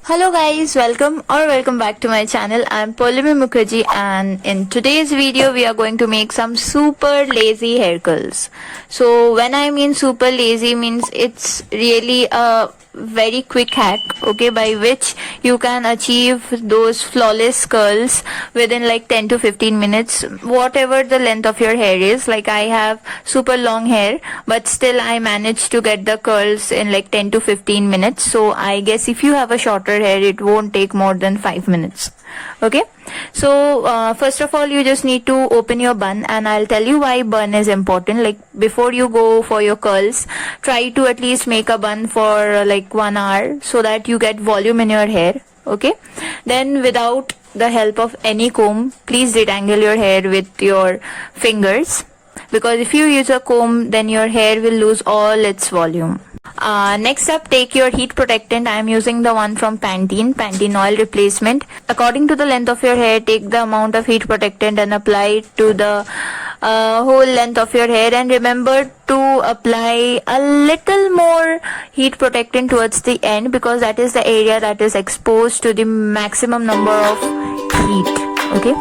Hello guys, welcome back to my channel. I'm Poulomi Mukherjee and in today's video we are going to make some super lazy hair curls. So when I mean super lazy means it's really a very quick hack, okay, by which you can achieve those flawless curls within like 10 to 15 minutes, whatever the length of your hair is. Like I have super long hair, but still I managed to get the curls in like 10 to 15 minutes. So I guess if you have a shorter hair, it won't take more than 5 minutes. Okay, so first of all you just need to open your bun, and I'll tell you why bun is important. Like before you go for your curls, try to at least make a bun for like 1 hour so that you get volume in your hair. Okay, then without the help of any comb, please detangle your hair with your fingers, because if you use a comb then your hair will lose all its volume. Next up, take your heat protectant. I am using the one from Pantene oil replacement. According to the length of your hair, take the amount of heat protectant and apply it to the whole length of your hair, and remember to apply a little more heat protectant towards the end, because that is the area that is exposed to the maximum number of heat. Okay,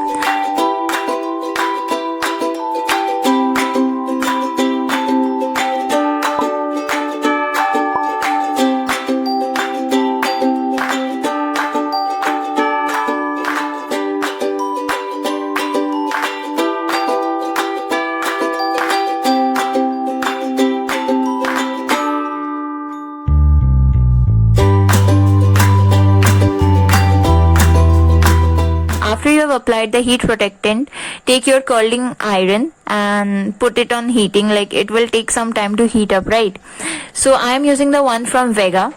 after you have applied the heat protectant, take your curling iron and put it on heating. Like it will take some time to heat up, right? So I am using the one from Vega.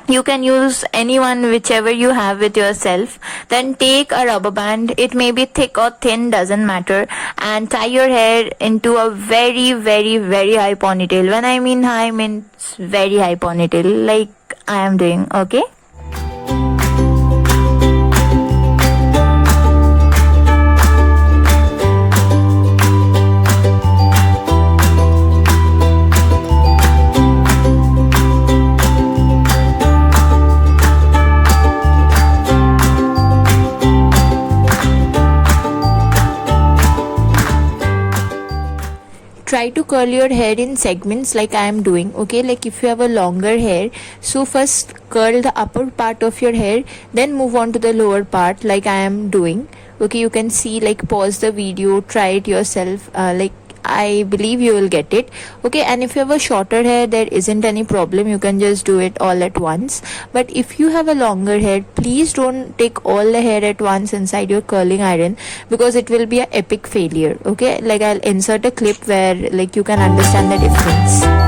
You can use any one, whichever you have with yourself. Then take a rubber band, it may be thick or thin, doesn't matter, and tie your hair into a very high ponytail. When I mean high, means very high ponytail, like I am doing. Okay, try to curl your hair in segments like I am doing. Okay, like if you have a longer hair, so first curl the upper part of your hair, then move on to the lower part like I am doing. Okay, you can see, like pause the video, try it yourself. Like I believe you will get it. Okay, and if you have a shorter hair, there isn't any problem, you can just do it all at once. But if you have a longer hair, please don't take all the hair at once inside your curling iron, because it will be an epic failure. Okay, like I'll insert a clip where like you can understand the difference.